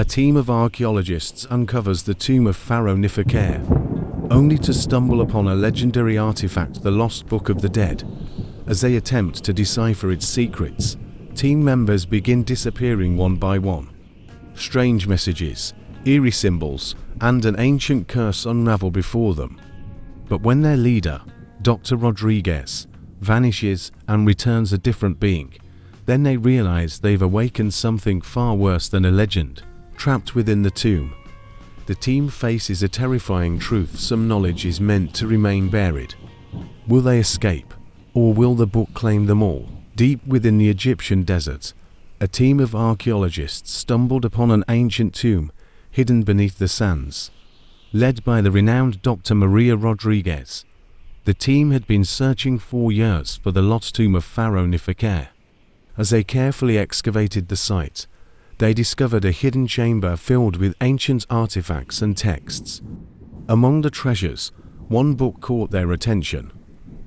a team of archaeologists uncovers the tomb of Pharaoh Neferkare, only to stumble upon a legendary artifact, the Lost Book of the Dead. As they attempt to decipher its secrets, team members begin disappearing one by one. Strange messages, eerie symbols, and an ancient curse unravel before them. But when their leader, Dr. Rodriguez, vanishes and returns a different being, then they realize they've awakened something far worse than a legend, trapped within the tomb. The team faces a terrifying truth: some knowledge is meant to remain buried. Will they escape, or will the book claim them all? Deep within the Egyptian desert, a team of archaeologists stumbled upon an ancient tomb hidden beneath the sands. Led by the renowned Dr. Maria Rodriguez, the team had been searching for years for the lost tomb of Pharaoh Neferkare. As they carefully excavated the site, they discovered a hidden chamber filled with ancient artifacts and texts. Among the treasures, one book caught their attention: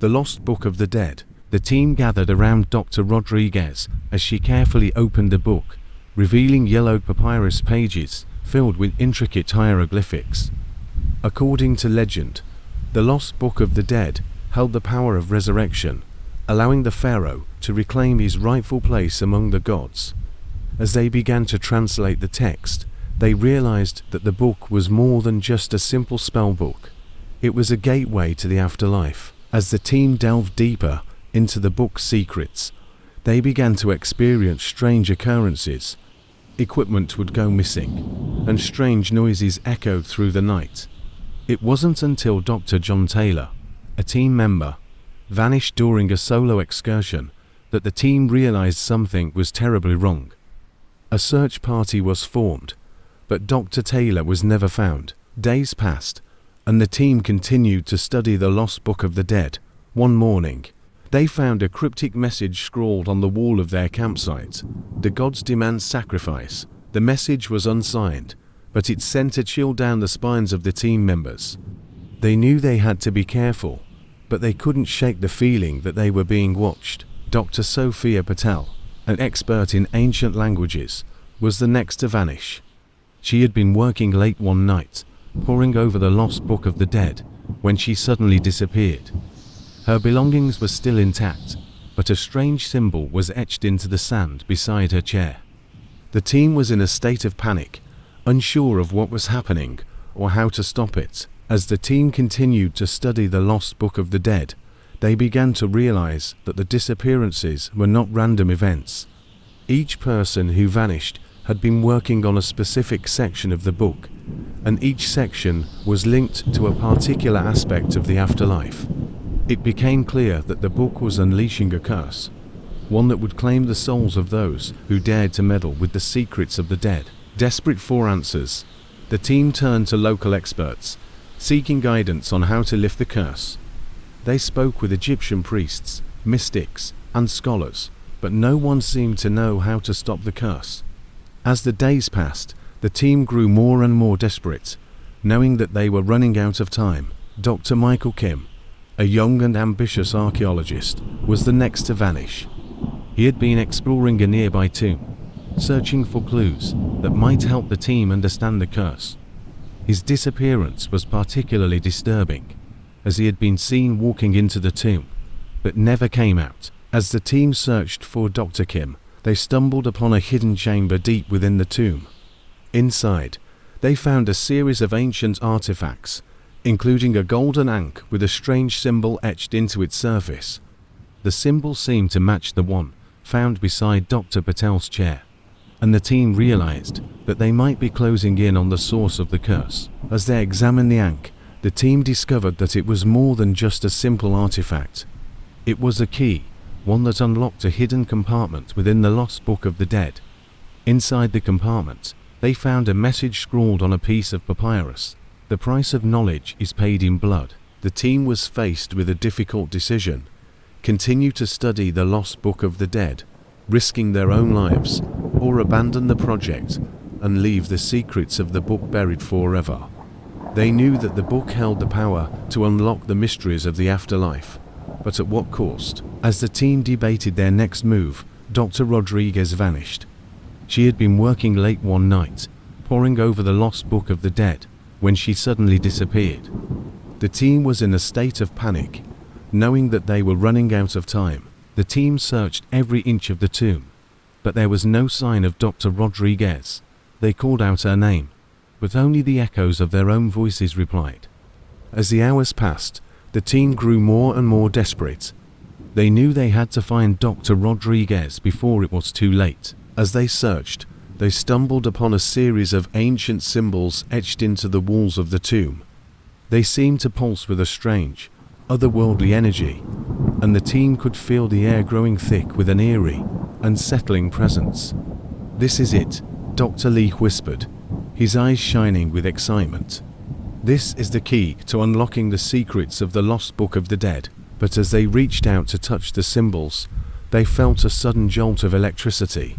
the Lost Book of the Dead. The team gathered around Dr. Rodriguez as she carefully opened the book, revealing yellowed papyrus pages filled with intricate hieroglyphics. According to legend, the Lost Book of the Dead held the power of resurrection, allowing the pharaoh to reclaim his rightful place among the gods. As they began to translate the text, they realized that the book was more than just a simple spell book. It was a gateway to the afterlife. As the team delved deeper into the book's secrets, they began to experience strange occurrences. Equipment would go missing, and strange noises echoed through the night. It wasn't until Dr. John Taylor, a team member, vanished during a solo excursion that the team realized something was terribly wrong. A search party was formed, but Dr. Taylor was never found. Days passed, and the team continued to study the Lost Book of the Dead. One morning, they found a cryptic message scrawled on the wall of their campsite: "The gods demand sacrifice." The message was unsigned, but it sent a chill down the spines of the team members. They knew they had to be careful, but they couldn't shake the feeling that they were being watched. Dr. Sophia Patel, an expert in ancient languages, was the next to vanish. She had been working late one night, poring over the Lost Book of the Dead, when she suddenly disappeared. Her belongings were still intact, but a strange symbol was etched into the sand beside her chair. The team was in a state of panic, unsure of what was happening or how to stop it. As the team continued to study the Lost Book of the Dead, they began to realize that the disappearances were not random events. Each person who vanished had been working on a specific section of the book, and each section was linked to a particular aspect of the afterlife. It became clear that the book was unleashing a curse, one that would claim the souls of those who dared to meddle with the secrets of the dead. Desperate for answers, the team turned to local experts, seeking guidance on how to lift the curse. They spoke with Egyptian priests, mystics, and scholars, but no one seemed to know how to stop the curse. As the days passed, the team grew more and more desperate, knowing that they were running out of time. Dr. Michael Kim, a young and ambitious archaeologist, was the next to vanish. He had been exploring a nearby tomb, searching for clues that might help the team understand the curse. His disappearance was particularly disturbing, as he had been seen walking into the tomb, but never came out. As the team searched for Dr. Kim, they stumbled upon a hidden chamber deep within the tomb. Inside, they found a series of ancient artifacts, including a golden ankh with a strange symbol etched into its surface. The symbol seemed to match the one found beside Dr. Patel's chair, and the team realized that they might be closing in on the source of the curse. As they examined the ankh, the team discovered that it was more than just a simple artifact. It was a key, one that unlocked a hidden compartment within the Lost Book of the Dead. Inside the compartment, they found a message scrawled on a piece of papyrus: "The price of knowledge is paid in blood." The team was faced with a difficult decision: continue to study the Lost Book of the Dead, risking their own lives, or abandon the project and leave the secrets of the book buried forever. They knew that the book held the power to unlock the mysteries of the afterlife, but at what cost? As the team debated their next move, Dr. Rodriguez vanished. She had been working late one night, poring over the lost book of the dead, when she suddenly disappeared. The team was in a state of panic, knowing that they were running out of time. The team searched every inch of the tomb, but there was no sign of Dr. Rodriguez. They called out her name, but only the echoes of their own voices replied. As the hours passed, the team grew more and more desperate. They knew they had to find Dr. Rodriguez before it was too late. As they searched, they stumbled upon a series of ancient symbols etched into the walls of the tomb. They seemed to pulse with a strange, otherworldly energy, and the team could feel the air growing thick with an eerie, unsettling presence. "This is it," Dr. Lee whispered, his eyes shining with excitement. "This is the key to unlocking the secrets of the lost book of the dead." But as they reached out to touch the symbols, they felt a sudden jolt of electricity.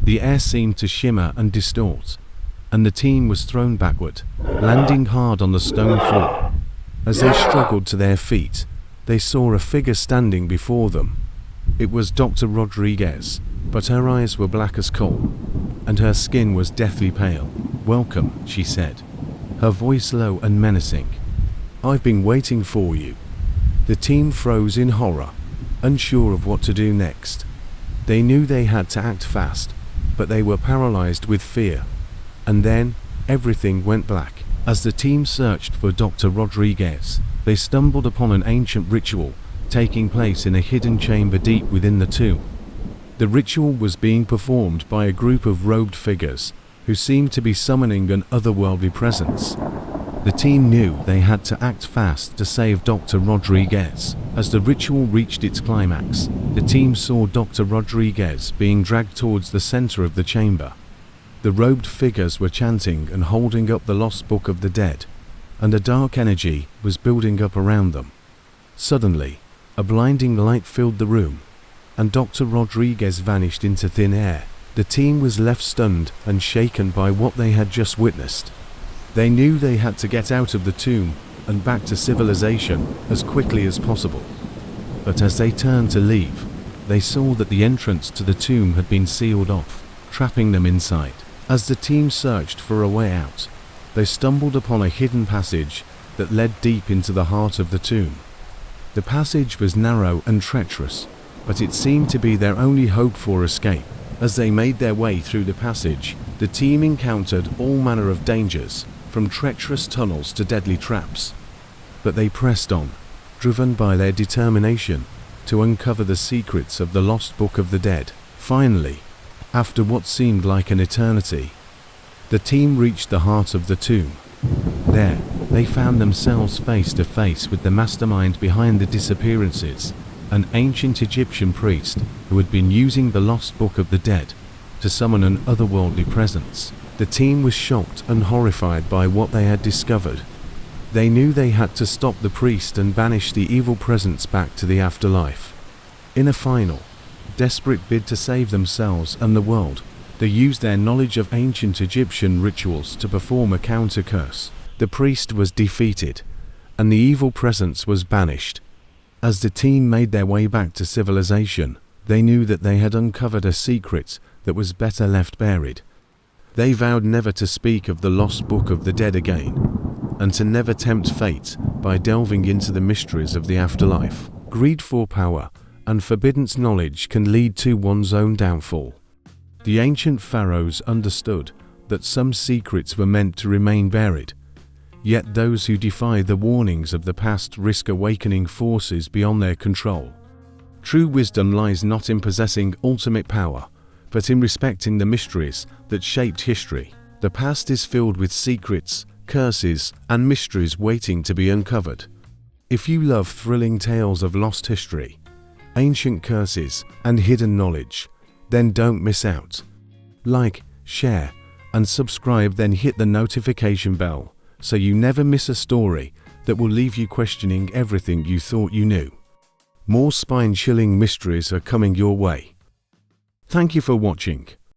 The air seemed to shimmer and distort, and the team was thrown backward, landing hard on the stone floor. As they struggled to their feet, they saw a figure standing before them. It was Dr. Rodriguez, but her eyes were black as coal, and her skin was deathly pale. "Welcome," she said, her voice low and menacing. "I've been waiting for you." The team froze in horror, unsure of what to do next. They knew they had to act fast, but they were paralyzed with fear. And then, everything went black. As the team searched for Dr. Rodriguez, they stumbled upon an ancient ritual taking place in a hidden chamber deep within the tomb. The ritual was being performed by a group of robed figures who seemed to be summoning an otherworldly presence. The team knew they had to act fast to save Dr. Rodriguez. As the ritual reached its climax, the team saw Dr. Rodriguez being dragged towards the center of the chamber. The robed figures were chanting and holding up the lost book of the dead, and a dark energy was building up around them. Suddenly, a blinding light filled the room, and Dr. Rodriguez vanished into thin air. The team was left stunned and shaken by what they had just witnessed. They knew they had to get out of the tomb and back to civilization as quickly as possible. But as they turned to leave, they saw that the entrance to the tomb had been sealed off, trapping them inside. As the team searched for a way out, they stumbled upon a hidden passage that led deep into the heart of the tomb. The passage was narrow and treacherous, but it seemed to be their only hope for escape. As they made their way through the passage, the team encountered all manner of dangers, from treacherous tunnels to deadly traps. But they pressed on, driven by their determination to uncover the secrets of the lost book of the dead. Finally, after what seemed like an eternity, the team reached the heart of the tomb. There, they found themselves face to face with the mastermind behind the disappearances, an ancient Egyptian priest who had been using the lost book of the dead to summon an otherworldly presence. The team was shocked and horrified by what they had discovered. They knew they had to stop the priest and banish the evil presence back to the afterlife. In a final, desperate bid to save themselves and the world, they used their knowledge of ancient Egyptian rituals to perform a counter-curse. The priest was defeated, and the evil presence was banished. As the team made their way back to civilization, they knew that they had uncovered a secret that was better left buried. They vowed never to speak of the lost book of the dead again, and to never tempt fate by delving into the mysteries of the afterlife. Greed for power and forbidden knowledge can lead to one's own downfall. The ancient pharaohs understood that some secrets were meant to remain buried, yet those who defy the warnings of the past risk awakening forces beyond their control. True wisdom lies not in possessing ultimate power, but in respecting the mysteries that shaped history. The past is filled with secrets, curses, and mysteries waiting to be uncovered. If you love thrilling tales of lost history, ancient curses, and hidden knowledge, then don't miss out. Like, share, and subscribe, then hit the notification bell so you never miss a story that will leave you questioning everything you thought you knew. More spine-chilling mysteries are coming your way. Thank you for watching.